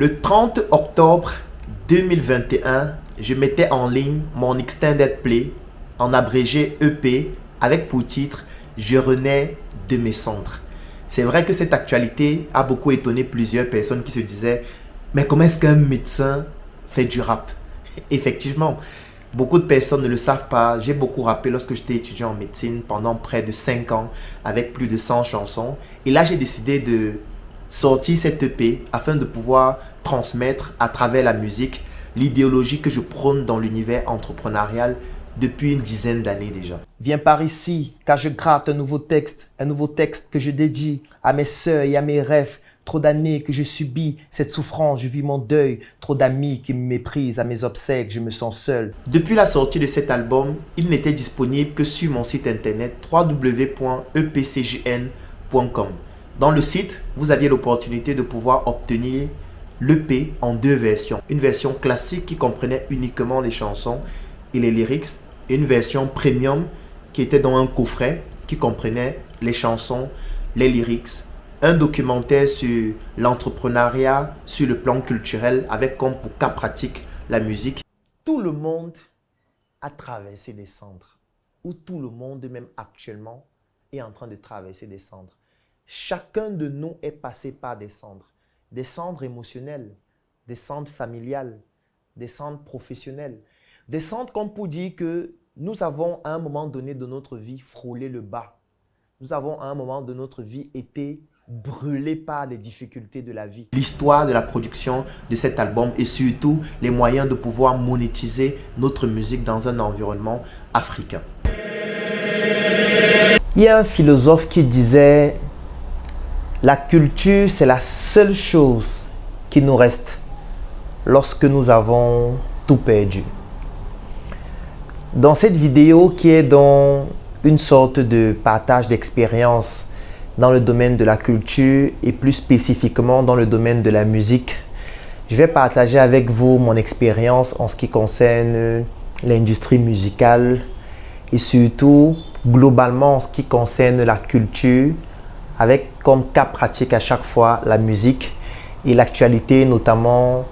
Le 30 octobre 2021, je mettais en ligne mon Extended Play, en abrégé EP, avec pour titre « Je renais de mes cendres ». C'est vrai que cette actualité a beaucoup étonné plusieurs personnes qui se disaient « Mais comment est-ce qu'un médecin fait du rap ?» Effectivement, beaucoup de personnes ne le savent pas. J'ai beaucoup rappé lorsque j'étais étudiant en médecine pendant près de 5 ans avec plus de 100 chansons. Et là, j'ai décidé de sortir cette EP afin de pouvoir transmettre à travers la musique l'idéologie que je prône dans l'univers entrepreneurial depuis une dizaine d'années déjà. Viens par ici, car je gratte un nouveau texte que je dédie à mes sœurs et à mes rêves. Trop d'années que je subis cette souffrance, je vis mon deuil. Trop d'amis qui me méprisent, à mes obsèques, je me sens seul. Depuis la sortie de cet album, il n'était disponible que sur mon site internet www.epcjn.com. Dans le site, vous aviez l'opportunité de pouvoir obtenir l'EP en 2 versions. Une version classique qui comprenait uniquement les chansons et les lyrics, et une version premium qui était dans un coffret qui comprenait les chansons, les lyrics, un documentaire sur l'entrepreneuriat, sur le plan culturel, avec comme pour cas pratique la musique. Tout le monde a traversé des cendres, ou tout le monde même actuellement est en train de traverser des cendres. Chacun de nous est passé par des cendres émotionnelles, des cendres familiales, des cendres professionnelles, des cendres comme pour dire que nous avons à un moment donné de notre vie frôlé le bas. Nous avons à un moment de notre vie été brûlés par les difficultés de la vie. L'histoire de la production de cet album et surtout les moyens de pouvoir monétiser notre musique dans un environnement africain. Il y a un philosophe qui disait « La culture, c'est la seule chose qui nous reste lorsque nous avons tout perdu. » Dans cette vidéo qui est dans une sorte de partage d'expérience dans le domaine de la culture et plus spécifiquement dans le domaine de la musique, je vais partager avec vous mon expérience en ce qui concerne l'industrie musicale et surtout globalement en ce qui concerne la culture, avec comme cas pratique à chaque fois la musique et l'actualité, notamment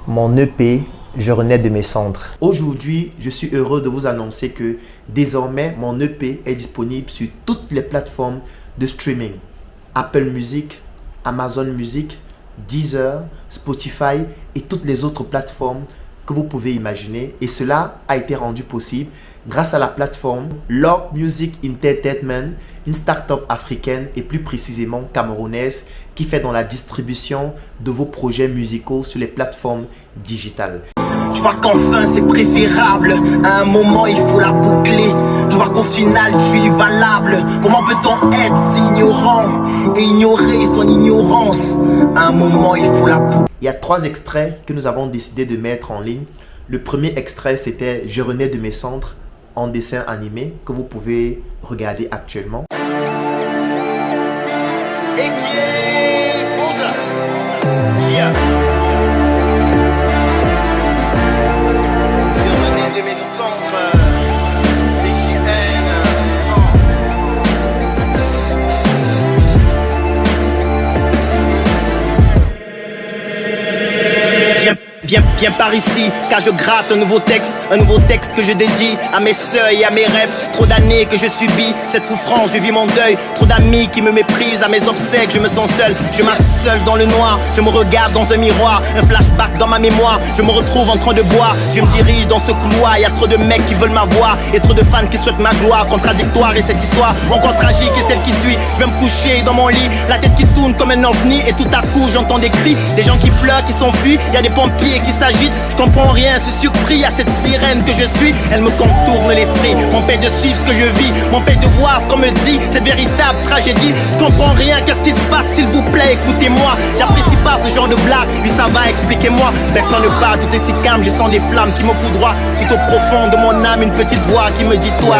mon EP « Je renais de mes cendres ». Aujourd'hui, je suis heureux de vous annoncer que désormais mon EP est disponible sur toutes les plateformes de streaming: Apple Music, Amazon Music, Deezer, Spotify et toutes les autres plateformes que vous pouvez imaginer. Et cela a été rendu possible grâce à la plateforme Log Music Entertainment, une start-up africaine et plus précisément camerounaise qui fait dans la distribution de vos projets musicaux sur les plateformes digitales. Je vois qu'enfin c'est préférable, à un moment il faut la boucler. Je vois qu'au final je suis valable. Comment peut-on être si ignorant et ignorer son ignorance? À un moment il faut la boucler. Il y a 3 extraits que nous avons décidé de mettre en ligne. Le premier extrait, c'était « Je renais de mes cendres » en dessin animé que vous pouvez regarder actuellement. Viens par ici, car je gratte un nouveau texte que je dédie à mes sœurs et à mes rêves. Trop d'années que je subis cette souffrance, je vis mon deuil. Trop d'amis qui me méprisent, à mes obsèques, je me sens seul. Je marche seul dans le noir, je me regarde dans un miroir. Un flashback dans ma mémoire, je me retrouve en train de boire. Je me dirige dans ce couloir, y a trop de mecs qui veulent ma voix et trop de fans qui souhaitent ma gloire. Contradictoire est cette histoire, encore tragique est celle qui suit. Je vais me coucher dans mon lit, la tête qui tourne comme un ovni. Et tout à coup j'entends des cris, des gens qui pleurent, qui s'enfuient. Y a des pompiers qui s'agitent. Je comprends rien, je suis surpris à cette sirène que je suis. Elle me contourne l'esprit, m'empêche de suivre ce que je vis, m'empêche de voir ce qu'on me dit, cette véritable tragédie. Je comprends rien, qu'est-ce qui se passe, s'il vous plaît, écoutez-moi. J'apprécie pas ce genre de blague, oui ça va, expliquez-moi. Personne ne parle, tout est si calme, je sens des flammes qui me foudroient. Tout au profond de mon âme, une petite voix qui me dit toi,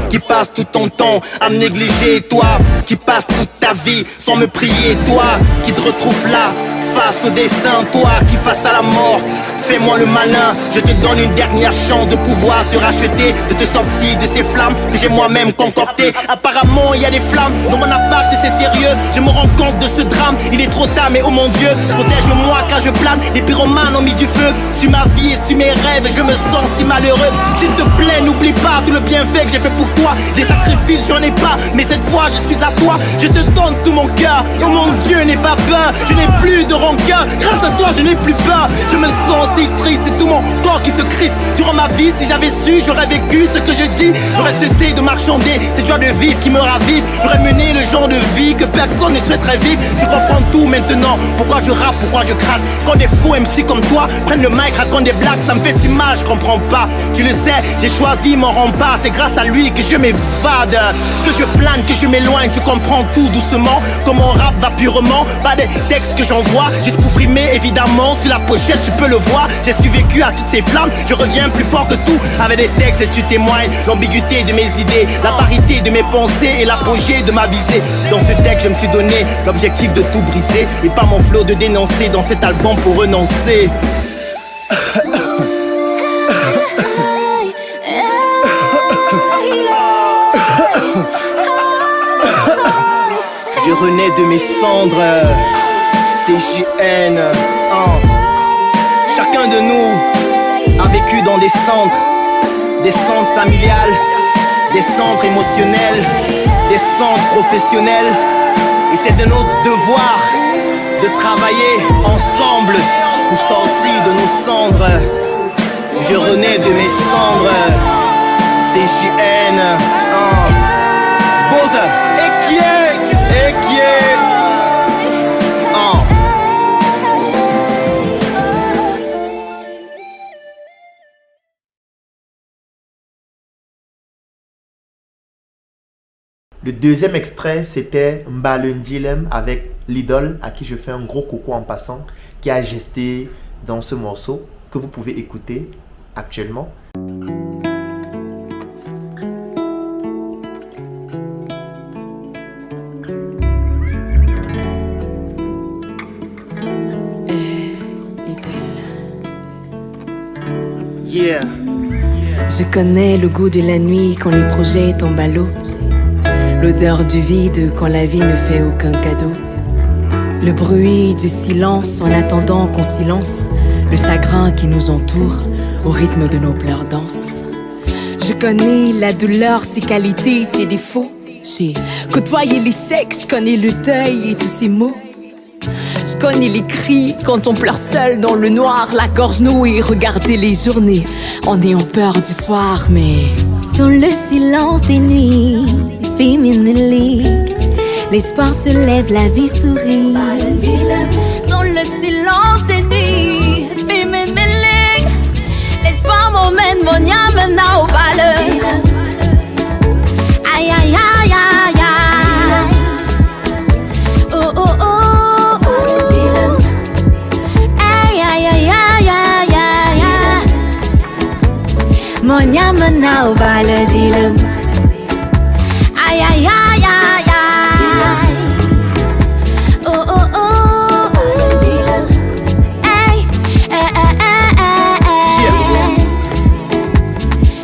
qui passe tout ton temps à me négliger, toi, qui passe toute ta vie sans me prier, toi, qui te retrouve là, face au destin, toi, qui face à la mort. Fais-moi le malin, je te donne une dernière chance de pouvoir te racheter, de te sortir de ces flammes que j'ai moi-même concoctées. Apparemment il y a des flammes dans mon appart et c'est sérieux. Je me rends compte de ce drame, il est trop tard mais oh mon Dieu, protège-moi quand je plane. Les pyromanes ont mis du feu sur ma vie et sur mes rêves. Et je me sens si malheureux. S'il te plaît, n'oublie pas tout le bienfait que j'ai fait pour toi. Des sacrifices, j'en ai pas, mais cette fois je suis à toi. Je te donne tout mon cœur. Oh mon Dieu, n'aie pas peur. Je n'ai plus de rancœur. Grâce à toi, je n'ai plus peur. Je me sens si triste et tout mon corps qui se crispe. Durant ma vie, si j'avais su, j'aurais vécu ce que je dis. J'aurais cessé de marchander. C'est joie de vivre qui me ravive. J'aurais mené le genre de vie que personne ne souhaiterait vivre. Je comprends tout maintenant. Pourquoi je rappe, pourquoi je craque. Quand des faux MC comme toi prennent le mic, racontent des blagues, ça me fait si mal, je comprends pas. Tu le sais, j'ai choisi mon rempart. C'est grâce à lui que je m'évade, que je plane, que je m'éloigne. Tu comprends tout doucement. Comme mon rap va purement. Pas des textes que j'envoie, juste pour frimer évidemment. Sur la pochette, tu peux le voir. J'ai survécu à toutes ces flammes. Je reviens plus fort que tout. Avec des textes et tu témoignes. L'ambiguïté de mes idées, la parité de mes pensées et l'apogée de ma visée. Dans ce texte, je me suis donné l'objectif de tout briser. Et pas mon flot de dénoncer dans cet album pour renoncer. Je renais de mes cendres. CJN. Chacun de nous a vécu dans des centres familiales, des centres émotionnels, des centres professionnels. Et c'est de notre devoir de travailler ensemble pour sortir de nos cendres. Je renais de mes cendres. CJN. Bose, et qui est. Le deuxième extrait, c'était Mbalundilem avec l'idole à qui je fais un gros coucou en passant, qui a gesté dans ce morceau que vous pouvez écouter actuellement. Yeah. Je connais le goût de la nuit quand les projets tombent à l'eau. L'odeur du vide quand la vie ne fait aucun cadeau. Le bruit du silence en attendant qu'on silence le chagrin qui nous entoure au rythme de nos pleurs dansent. Je connais la douleur, ses qualités, ses défauts. J'ai côtoyé l'échec, je connais le deuil et tous ses mots. Je connais les cris quand on pleure seul dans le noir, la gorge nouée, regarder les journées en ayant peur du soir. Mais dans le silence des nuits, féminine, l'espoir se lève, la vie sourit. Dans le silence des nuits, féminine, l'espoir m'emmène, mon âme n'a au bal. Aïe aïe aïe aïe aïe. Oh oh oh oh. Aïe aïe aïe aïe aïe aïe. Mon âme n'a au bal, dis-le. Aïe aïe aïe aïe aïe. Oh oh oh oh. Hey,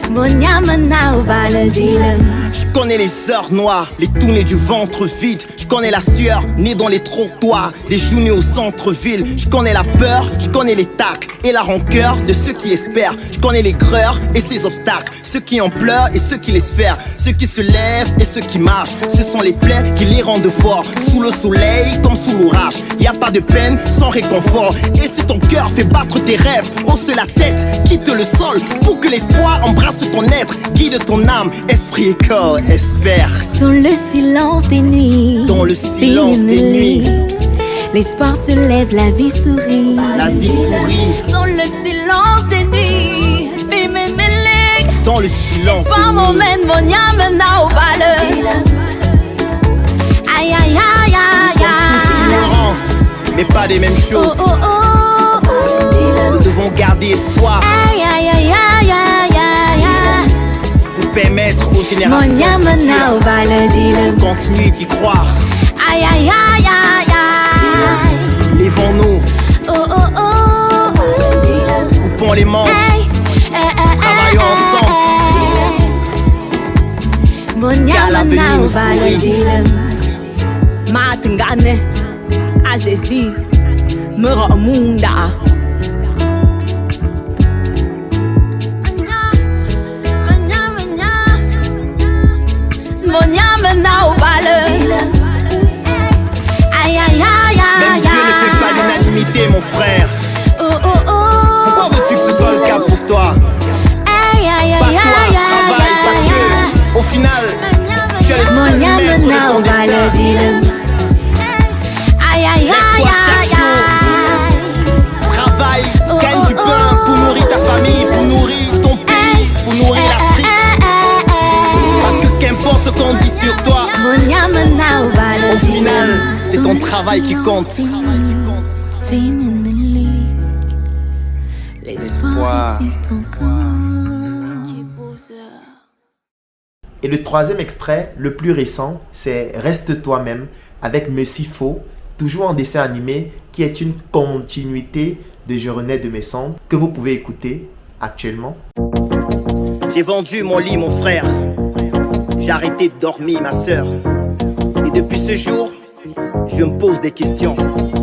mon yamana au bal dilem. Je connais les heures noires, les tournées du ventre vide. Je connais la sueur née dans les trottoirs, les journées au centre-ville. Je connais la peur, je connais les tacles et la rancœur de ceux qui espèrent. Je connais les greurs et ses obstacles, ceux qui en pleurent et ceux qui laissent faire, ceux qui se lèvent et ceux qui marchent. Ce sont les plaies qui les rendent forts, sous le soleil comme sous l'orage. Y a pas de peine sans réconfort. Et si ton cœur fait battre tes rêves, hausse la tête, quitte le sol pour que l'espoir embrasse ton être. Guide ton âme, esprit et corps, espère. Dans le silence des nuits, dans le silence des nuits, l'espoir se lève, la vie sourit. La vie sourit. Dans le silence des nuits, dans le silence l'espoir m'emmène, mon âme n'a au bal. Aïe aïe aïe aïe aïe. Ignorants, mais pas des mêmes choses. Oh oh oh oh. Nous devons garder espoir. Aïe aïe aïe aïe aïe aïe. Pour permettre aux générations futures de continuer d'y croire. Aïe aïe aïe aïe aïe. Lèvons-nous. Oh oh oh oh. Coupons les manches. Travaillons ensemble. Car l'avenir nous sourit. Matengane, à Jésus, Munda. Même Dieu ne fait pas l'unanimité, mon frère. Pourquoi veux-tu que ce soit le cas pour toi? Bats-toi, travaille, parce que au final, tu as le seul maître de ton destin. Lève-toi chaque jour, travaille, gagne du pain pour nourrir ta famille, pour nourrir ton pays, pour nourrir l'Afrique. Parce que qu'importe ce qu'on dit sur toi, au final, c'est ton travail qui compte. L'espoir. Et le troisième extrait, le plus récent, c'est Reste toi-même avec Messi Faux, toujours en dessin animé, qui est une continuité de Je renais de mes cendres, que vous pouvez écouter actuellement. J'ai vendu mon lit, mon frère. J'ai arrêté de dormir, ma soeur. Et depuis ce jour, je me pose des questions.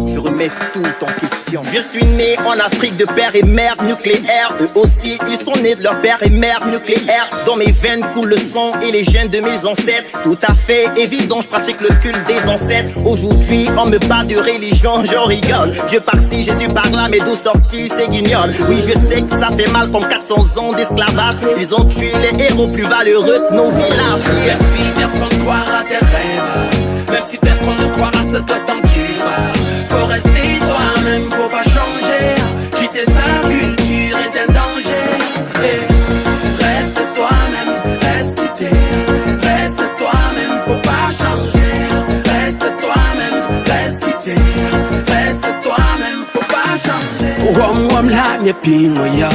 Je remets tout en question. Je suis né en Afrique de père et mère nucléaire. Eux aussi, ils sont nés de leur père et mère nucléaire. Dans mes veines coule le sang et les gènes de mes ancêtres. Tout à fait évident, je pratique le culte des ancêtres. Aujourd'hui, on me parle de religion, j'en rigole. Dieu par-ci, Jésus par-là, mais d'où sorti, c'est guignol. Oui, je sais que ça fait mal comme 400 ans d'esclavage. Ils ont tué les héros plus valeureux de nos villages. Même si personne ne croira à tes rêves, même si personne ne croira à ce que t'endures, faut rester toi-même, faut pas changer. Quitter sa culture est un danger. Reste toi-même, reste terre. Reste toi-même, faut pas changer. Reste toi-même, reste terre. Reste toi-même, faut pas changer. Wom la mi pingo ya,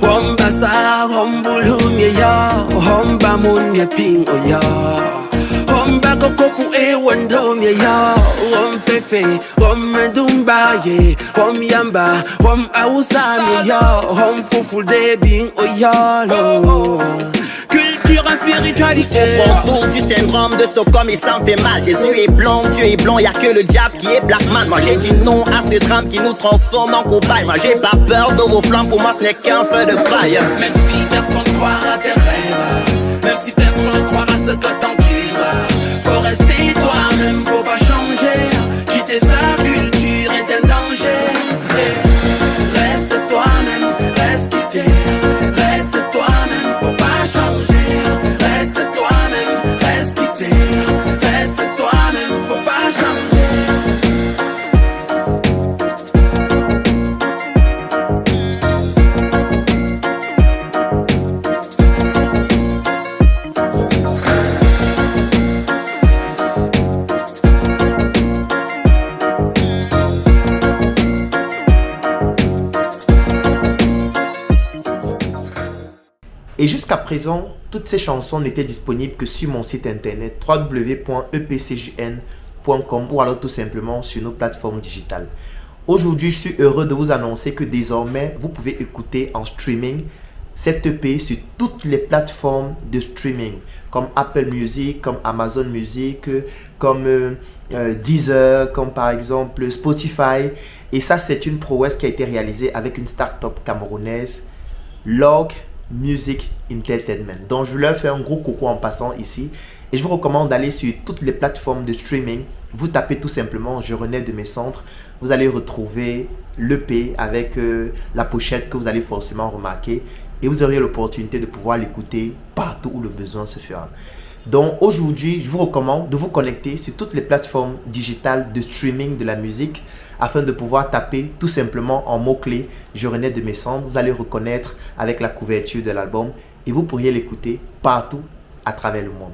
wom basa wom bulu mi ya, wom bamun mi pingo ya. Womba kokoku e wando mi ya, wom pefe, wom medumba ye, wom yamba, wom ausa mi ya, wom fufu de bin o ya lo. Culture et spiritualité. On tous du syndrome de Stockholm et ça me fait mal. Jésus est blanc, Dieu est blanc, y'a que le diable qui est black man. Moi j'ai dit non à ce drame qui nous transforme en cobaye. Moi j'ai pas peur de vos flammes, pour moi ce n'est qu'un feu de paille. Même si personne ne croira à tes rêves, même si personne ne croira à ce que t'endures, faut rester toi-même, faut pas changer. Quitter sa culture est un danger. Reste toi-même, reste quitter. Reste toi-même, faut pas changer. Reste toi-même, reste quitter. Reste toi-même, faut pas changer. Et jusqu'à présent, toutes ces chansons n'étaient disponibles que sur mon site internet www.epcjn.com ou alors tout simplement sur nos plateformes digitales. Aujourd'hui, je suis heureux de vous annoncer que désormais, vous pouvez écouter en streaming cette EP sur toutes les plateformes de streaming comme Apple Music, comme Amazon Music, comme Deezer, comme par exemple Spotify. Et ça, c'est une prouesse qui a été réalisée avec une start-up camerounaise, Log Music Entertainment. Donc je leur fais un gros coucou en passant ici et je vous recommande d'aller sur toutes les plateformes de streaming. Vous tapez tout simplement Je renais de mes cendres, vous allez retrouver l'EP avec la pochette que vous allez forcément remarquer et vous aurez l'opportunité de pouvoir l'écouter partout où le besoin se fera. Donc aujourd'hui, je vous recommande de vous connecter sur toutes les plateformes digitales de streaming de la musique afin de pouvoir taper tout simplement en mots-clés Je renais de mes cendres. Vous allez reconnaître avec la couverture de l'album et vous pourriez l'écouter partout à travers le monde.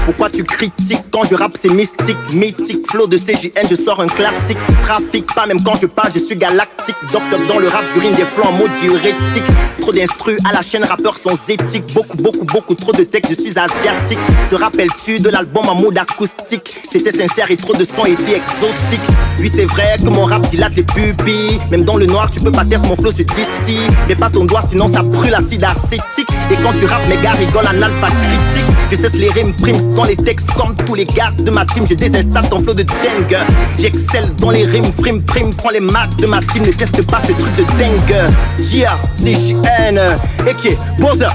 Pourquoi tu critiques quand je rappe? c'est mystique, mythique. Flow de CJN, je sors un classique. Trafic, pas même quand je parle, je suis galactique. Docteur dans le rap, j'urine des flots en mode diurétique. Trop d'instru à la chaîne, rappeurs sans éthique. Beaucoup trop de textes, je suis asiatique. Te rappelles-tu de l'album en mode acoustique? C'était sincère et trop de sons étaient exotiques. Oui, c'est vrai que mon rap dilate les pupilles. Même dans le noir, tu peux pas tester mon flow se distille. Mais pas ton doigt, sinon ça brûle l'acide acétique. Et quand tu rappes, mes gars rigolent en alpha critique. Je cesse les rimes, primes dans les textes comme tous les gars de ma team. Je désinstalle ton flow de dingue. J'excelle dans les rimes, primes sont les marques de ma team. Ne teste pas ce truc de dingue. Yeah, CJN, et qui est Bowser.